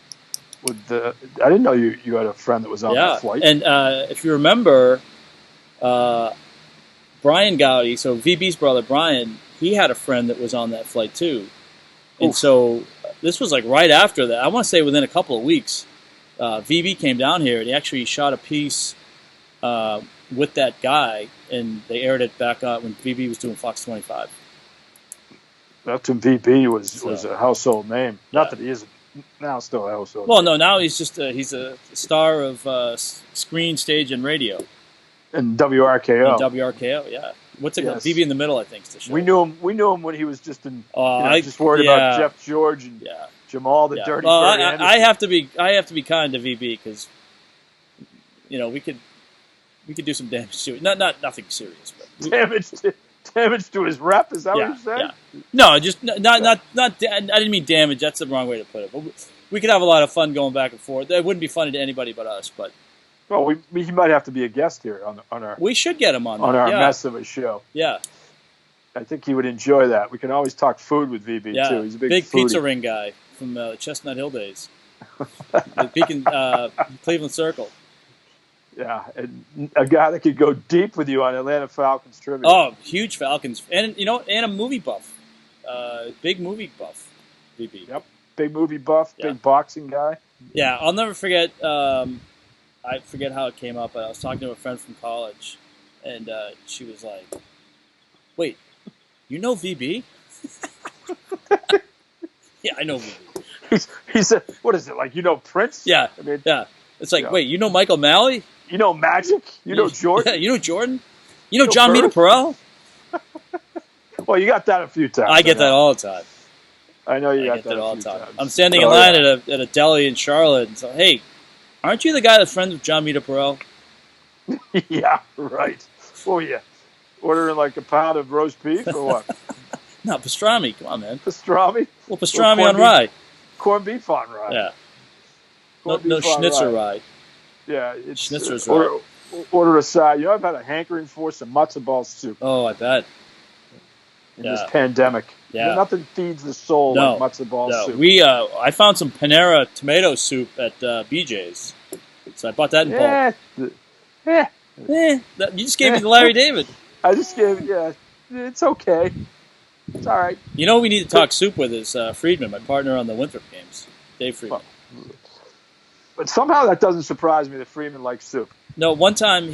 I didn't know you had a friend that was on that flight. And if you remember, Brian Gowdy, so VB's brother Brian, he had a friend that was on that flight too. And so this was like right after that. I want to say within a couple of weeks, VB came down here and he actually shot a piece with that guy, and they aired it back on when VB was doing Fox 25. That's when VB was a household name. Not that he isn't now still a household name. No, now he's just he's a star of screen, stage, and radio. And WRKO. Yeah. What's it called? VB in the Middle, I think, is the show. We knew him when he was just just worried about Jeff George and Jamal the Dirty. Well, I have to be kind to VB because we could do some damage to it. Not nothing serious, but damage to his rep. Is that what you said? Yeah. No, just not. I didn't mean damage. That's the wrong way to put it. But we could have a lot of fun going back and forth. It wouldn't be funny to anybody but us. But he might have to be a guest here on our. We should get him on our mess of a show. Yeah. I think he would enjoy that. We can always talk food with VB too. He's a big foodie. Pizza ring guy from Chestnut Hill days. Beacon, Cleveland Circle. Yeah, and a guy that could go deep with you on Atlanta Falcons trivia. Oh, huge Falcons, and a movie buff, big movie buff, VB. Yep, big movie buff, big boxing guy. Yeah, I'll never forget. I forget how it came up, but I was talking to a friend from college, and she was like, "Wait, you know VB?" Yeah, I know VB. He said, "What is it like? You know Prince?" Yeah, It's like, wait, you know Mike O'Malley? You know Magic? You know Jordan? Yeah, you know Jordan? You know John Meter Perel? Well, Well, you got that a few times. I get that all the time. I know you I got get that all the a few time. times. I'm standing in line at a deli in Charlotte, and so, hey, aren't you the guy that's friends with John Mita Perel? Yeah, right. Oh, yeah. Ordering like a pound of roast beef or what? No, pastrami. Come on, man. Pastrami? Well, pastrami on rye. Corned beef on rye. Yeah. Corned No beef on schnitzer rye. rye. Yeah, it's Schnitzer's rye. Order a side. You know, I've had a hankering for some matzo ball soup. Oh, I bet. In this pandemic. Yeah. Nothing feeds the soul like matzo ball soup. I found some Panera tomato soup at BJ's. So I bought that in bulk. You just gave me the Larry David. I just gave it's okay. It's all right. You know who we need to talk soup with is Friedman, my partner on the Winthrop games. Dave Friedman. But somehow that doesn't surprise me that Friedman likes soup. No, one time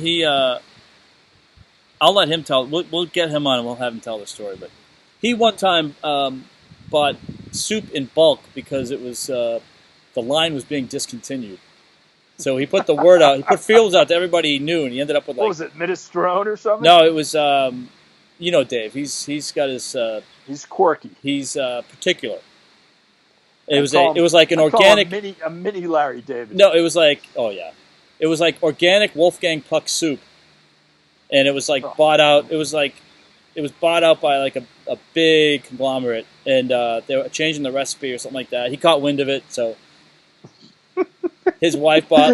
I'll let him tell. We'll get him on and we'll have him tell the story. But he one time bought soup in bulk because it was the line was being discontinued. So he put the word out. He put feelers out to everybody he knew, and he ended up with what was it, minestrone or something? No, it was Dave. He's got his. He's quirky. He's particular. It was like an organic a mini Larry David. No, it was like it was like organic Wolfgang Puck soup, and it was like bought out. It was bought out by like a big conglomerate, and they were changing the recipe or something like that. He caught wind of it, so his wife bought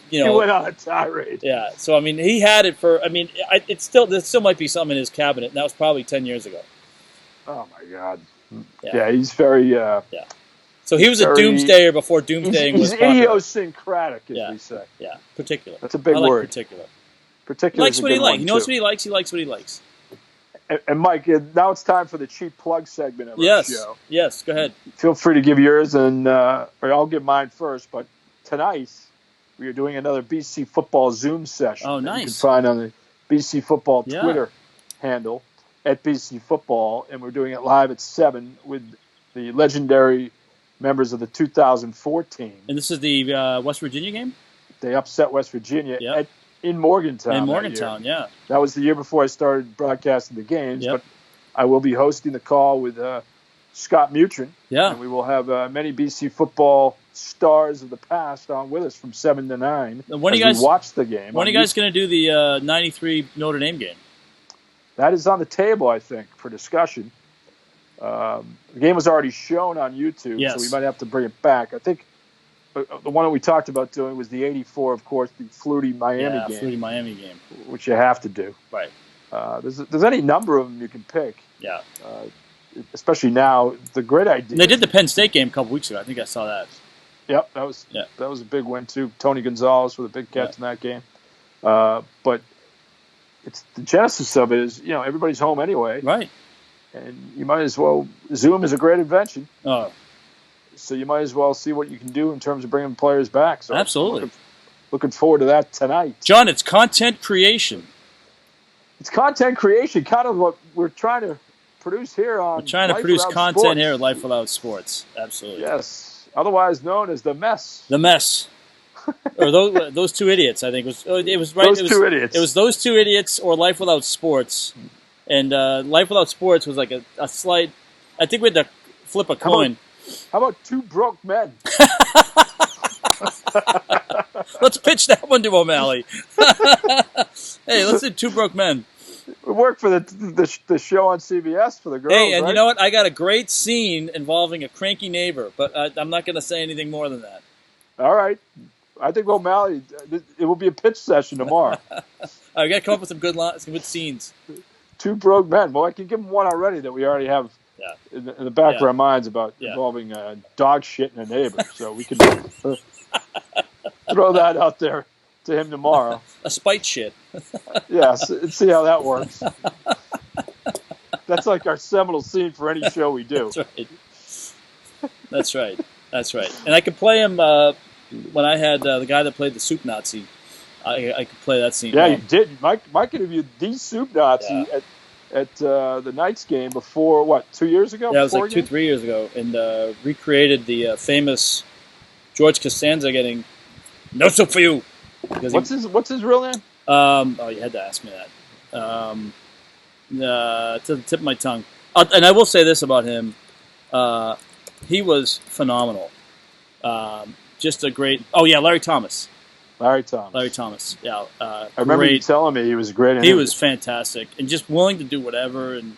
he went on a tirade. Yeah, so I mean, he had it for. I mean, there still might be some in his cabinet, and that was probably 10 years ago. Oh my God! Yeah, he's very. Yeah. So he was a doomsdayer before doomsdaying was popular. He's idiosyncratic, as we say. Yeah, particular. That's a big word. Particular. Particular. He likes what he likes. He knows what he likes. He likes what he likes. And Mike, now it's time for the cheap plug segment of our show. Yes, go ahead. Feel free to give yours, and or I'll give mine first. But tonight we are doing another BC Football Zoom session. Oh, nice. You can find on the BC Football Twitter handle at BC Football, and we're doing it live at 7 with the legendary members of the 2014. And this is the West Virginia game? They upset West Virginia in Morgantown. In Morgantown, yeah. That was the year before I started broadcasting the games. Yep. But I will be hosting the call with Scott Mutrin. Yeah. And we will have many BC football stars of the past on with us from 7 to 9 we watch the game. When are you guys going to do the 93 Notre Dame game? That is on the table, I think, for discussion. The game was already shown on YouTube, so we might have to bring it back. I think the one that we talked about doing was the 84, of course, the Flutie Miami game. Flutie Miami game. Which you have to do. Right. There's any number of them you can pick. Yeah. Especially now, the great idea. And they did the Penn State game a couple weeks ago. I think I saw that. Yep, that was a big win, too. Tony Gonzalez with a big catch in that game. But it's the genesis of it is, everybody's home anyway. Right. And you might as well. Zoom is a great invention. Oh. So you might as well see what you can do in terms of bringing players back. So absolutely. Looking forward to that tonight. John, it's content creation. It's content creation, kind of what we're trying to produce here on. We're trying to produce content here at Life Without Sports. Absolutely. Yes. Otherwise known as The Mess. The Mess. Or those two idiots, I think. It was right. Two idiots. It was those two idiots or Life Without Sports. And Life Without Sports was like a slight. I think we had to flip a coin. How about Two Broke Men? Let's pitch that one to O'Malley. Hey, let's do Two Broke Men. We work for the show on CBS for the girls. Hey, and right? You know what? I got a great scene involving a cranky neighbor, but I'm not going to say anything more than that. All right. I think O'Malley. It will be a pitch session tomorrow. I got to come up with some good scenes. Two Broke Men. Well, I can give them one already that we already have in the back of our minds about involving dog shit in a neighbor. So we can throw that out there to him tomorrow. A spite shit. Yes, and see how that works. That's like our seminal scene for any show we do. That's right. And I could play him when I had the guy that played the Soup Nazi. I could play that scene. Yeah, you did. Mike interviewed the Soup Nazi at the Knights game before, 2 years ago? Yeah, it was like 2-3 years ago, and recreated the famous George Costanza getting no soup for you. What's his real name? You had to ask me that. To the tip of my tongue. And I will say this about him: he was phenomenal. Just a great. Oh yeah, Larry Thomas. Larry Thomas. Larry Thomas. Yeah, I remember you telling me he was a great interview. He was fantastic and just willing to do whatever. And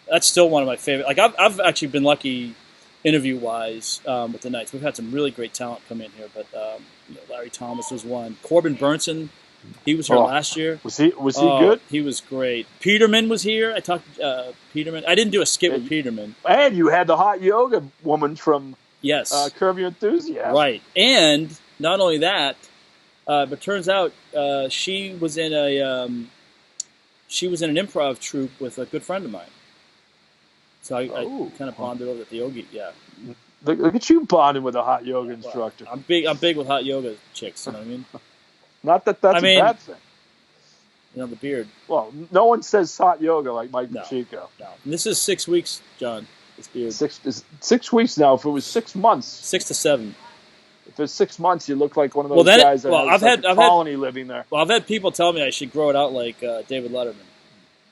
that's still one of my favorite. Like I've actually been lucky, interview wise, with the Knights. We've had some really great talent come in here, but Larry Thomas was one. Corbin Burnson, he was here last year. Was he good? He was great. Peterman was here. I talked to Peterman. I didn't do a skit with Peterman. And you had the hot yoga woman from Curb Your Enthusiasm. Right. And not only that, but turns out she was in an improv troupe with a good friend of mine. So I kind of bonded over at the yogi. Yeah. Look at you bonding with a hot yoga instructor. I'm big with hot yoga chicks. You know what I mean? Not that that's a bad thing. You know, the beard. Well, no one says hot yoga like Mike Pacheco. No. And this is 6 weeks, John. This beard. 6 weeks now. If it was 6 months. 6 to 7. If it's 6 months, you look like one of those guys that has a colony living there. Well, I've had people tell me I should grow it out like David Letterman.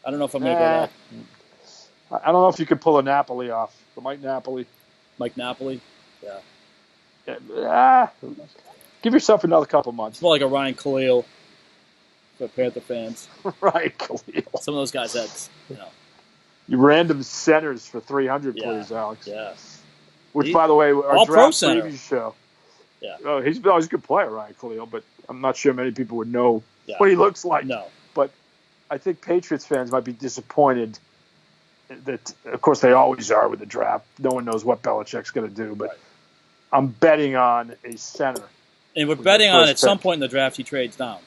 I don't know if I'm going to go that. I don't know if you could pull a Napoli off. The Mike Napoli. Mike Napoli? Yeah. Give yourself another couple months. It's more like a Ryan Khalil for Panther fans. Ryan Khalil. Some of those guys had, You random centers for 300, please, Alex. Yeah. Which, by the way, our draft preview show. Yeah. Oh, he's always a good player, Ryan Khalil, but I'm not sure many people would know what he looks like. No. But I think Patriots fans might be disappointed that, of course, they always are with the draft. No one knows what Belichick's going to do, but I'm betting on a center. And we're betting on at some point in the draft he trades down.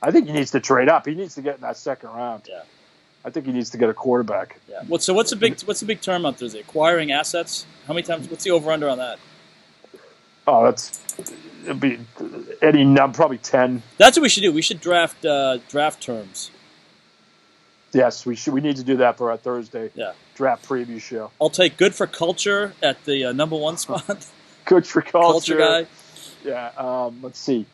I think he needs to trade up. He needs to get in that second round. Yeah. I think he needs to get a quarterback. Yeah. What's the big term on Thursday? Acquiring assets? How many times? What's the over under on that? Oh, it'd be any number, probably 10. That's what we should do. We should draft terms. Yes, we should. We need to do that for our Thursday draft preview show. I'll take good for culture at the number one spot. Good for culture guy. Yeah. Let's see.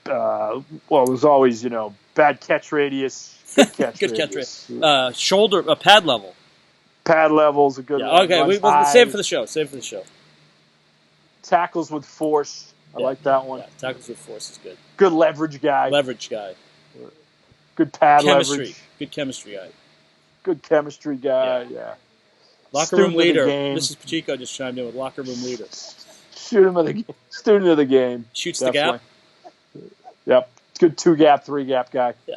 Well, it was always bad catch radius. Good catch radius. Shoulder pad level. Pad level's a good one. Okay, we'll save it for the show. Tackles with force. I like that one. Yeah, tackles with force is good. Good leverage guy. Good pad leverage. Good chemistry guy. Good chemistry guy, yeah. Locker room leader. Mrs. Pacheco just chimed in with locker room leader. Student of the game. Shoots definitely. The gap. Yep. Good 2-gap, 3-gap guy. Yeah.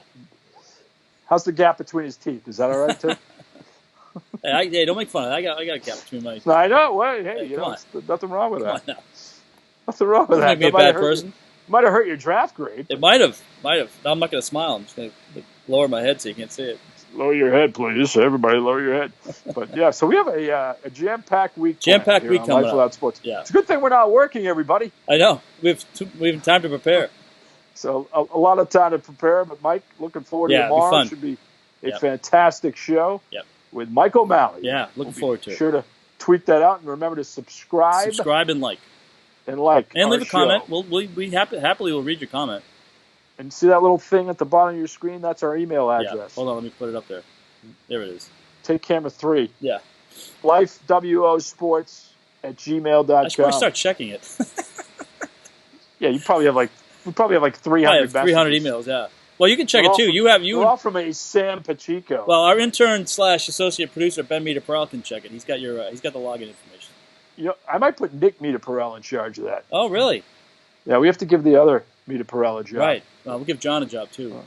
How's the gap between his teeth? Is that all right, too? Hey, don't make fun of it. I got a gap between my... I know. Well, hey, nothing wrong with that. Come on now. Nothing wrong with that. Don't make me a bad person. Might have hurt your draft grade. It might have. Now I'm not going to smile. I'm just going to lower my head so you can't see it. Lower your head, please. Everybody lower your head. But, yeah, so we have a jam-packed week coming up. Life Without Sports. Yeah. It's a good thing we're not working, everybody. I know. We have time to prepare. So a lot of time to prepare. But, Mike, looking forward to tomorrow. It should be a fantastic show with Mike O'Malley. Yeah, looking forward to it. Sure to tweet that out and remember to subscribe. Subscribe and like. And leave a comment. We happily will read your comment. And see that little thing at the bottom of your screen? That's our email address. Yeah. Hold on, let me put it up there. There it is. Take camera 3. Yeah. lifewosports@gmail.com. I should probably start checking it. Yeah, we probably have like 300 300 emails, yeah. Well, you can check it too. We're all from a Sam Pacheco. Well, our intern / associate producer Ben Meter-Perel can check it. He's got he's got the login information. I might put Nick Meter-Perel in charge of that. Oh, really? Yeah, we have to give the other Meter-Perel a job. Right. We'll give John a job too.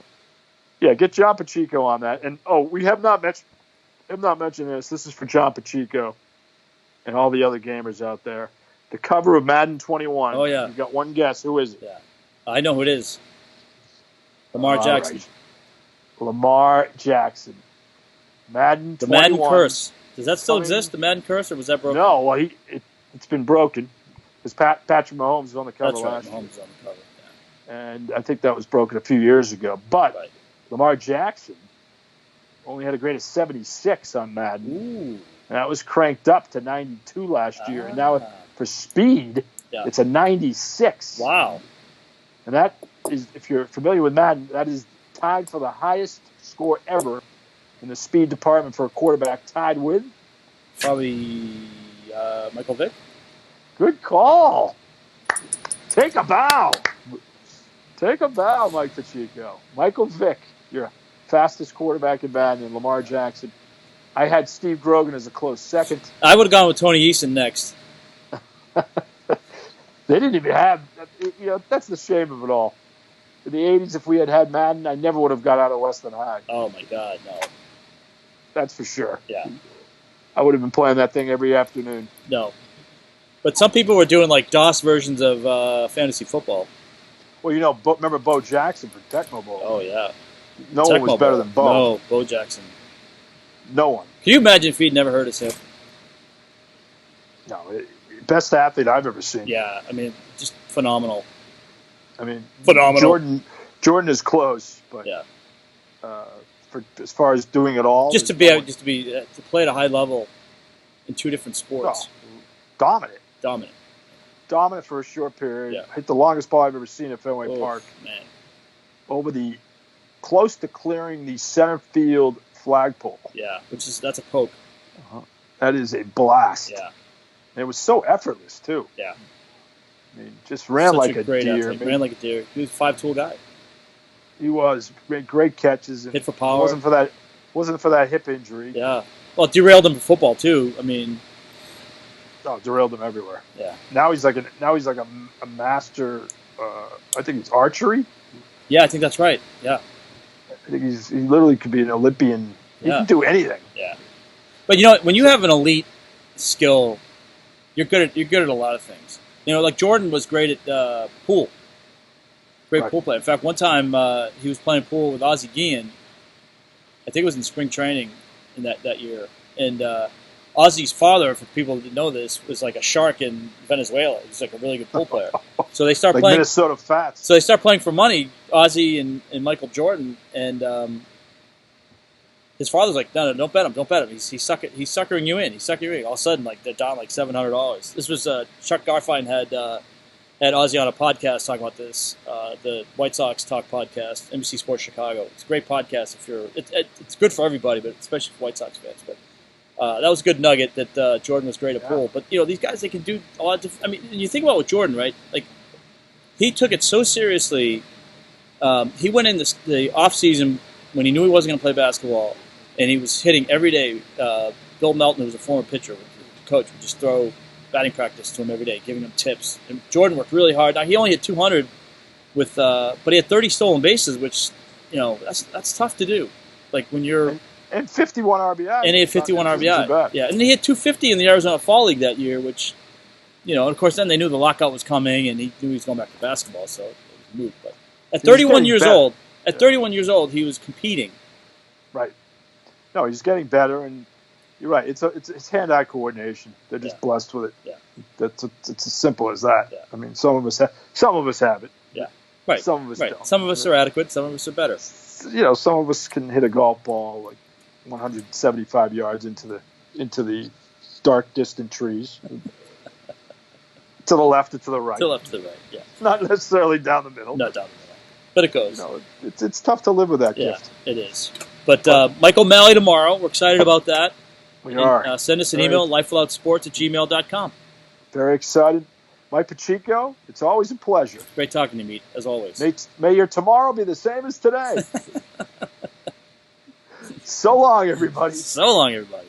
Yeah, get John Pacheco on that. And we have not mentioned this. This is for John Pacheco and all the other gamers out there. The cover of Madden 21. Oh yeah. You got one guess. Who is it? Yeah, I know who it is. Lamar Jackson. Right. Lamar Jackson. Madden 21. The Madden curse. Does that still exist? The Madden curse, or was that broken? No. Well, it's been broken. Because Patrick Mahomes was on the cover last year. Mahomes was on the cover. Yeah. And I think that was broken a few years ago. But Lamar Jackson only had a grade of 76 on Madden. Ooh. And that was cranked up to 92 last year. And now for speed, it's a 96. Wow. And that is, if you're familiar with Madden, that is tied for the highest score ever in the speed department for a quarterback tied with? Probably Michael Vick. Good call. Take a bow. Take a bow, Mike Pacheco. Michael Vick, your fastest quarterback in Madden, and Lamar Jackson. I had Steve Grogan as a close second. I would have gone with Tony Eason next. They didn't even have, that's the shame of it all. In the 80s, if we had Madden, I never would have got out of Western High. Oh, my God, no. That's for sure. Yeah. I would have been playing that thing every afternoon. No. But some people were doing, like, DOS versions of fantasy football. Well, remember Bo Jackson for Tecmo Bowl? Oh, yeah. No one was better than Bo. No, Bo Jackson. No one. Can you imagine if he'd never heard us hit? No, best athlete I've ever seen. Yeah, I mean, just phenomenal. I mean, phenomenal. Jordan is close, but yeah. For as far as doing it all, to play at a high level in two different sports, dominant for a short period. Yeah. Hit the longest ball I've ever seen at Fenway Park. Man, over close to clearing the center field flagpole. Yeah, that's a poke. Uh-huh. That is a blast. Yeah. And it was so effortless, too. Yeah. I mean, just ran like a deer. Ran like a deer. He was a five-tool guy. He was. Made great catches. And hit for power. Wasn't for that hip injury. Yeah. Well, it derailed him for football, too. I mean. Oh, derailed him everywhere. Yeah. Now he's like a master, I think it's archery. Yeah, I think that's right. Yeah. I think he literally could be an Olympian. He can do anything. Yeah. But when you have an elite skill, you're good at a lot of things. Like Jordan was great at pool. Great pool player. In fact, one time he was playing pool with Ozzie Guillen. I think it was in spring training in that year. And Ozzie's father, for people who didn't know this, was like a shark in Venezuela. He's like a really good pool player. So they start playing Minnesota Fats. So they start playing for money, Ozzie and Michael Jordan, and his father's like, no, don't bet him. He's suckering you in. He's suckering you in. All of a sudden, like they're down like $700. This was Chuck Garfien had Ozzie on a podcast talking about this, the White Sox Talk podcast, NBC Sports Chicago. It's a great podcast it's good for everybody, but especially for White Sox fans. But that was a good nugget that Jordan was great at pool. But these guys, they can do a lot of different. I mean, you think about with Jordan, right? Like he took it so seriously. He went in the off season when he knew he wasn't going to play basketball, and he was hitting every day. Bill Melton, who was a former pitcher, the coach, would just throw batting practice to him every day, giving him tips. And Jordan worked really hard. Now he only hit 200 but he had 30 stolen bases, which that's tough to do. Like when you're and 51 RBI. And he had 51 RBI. Yeah, and he hit 250 in the Arizona Fall League that year, which and of course then they knew the lockout was coming, and he knew he was going back to basketball, so it was moot. But at 31 years old, he was competing. Right. No, he's getting better, and you're right. It's hand-eye coordination. They're just blessed with it. Yeah. It's as simple as that. Yeah. I mean, some of us have it. Yeah. Right. Some of us don't. Some of us are adequate. Some of us are better. Some of us can hit a golf ball like 175 yards into the dark, distant trees. To the left or to the right. To the left, to the right. Yeah. Not necessarily down the middle. Not down the middle, but it goes. It's tough to live with that gift. It is. But Michael Malley tomorrow. We're excited about that. We are. Send us an email, lifewithoutsports@gmail.com. Very excited. Mike Pacheco, it's always a pleasure. Great talking to you, as always. May your tomorrow be the same as today. So long, everybody. So long, everybody.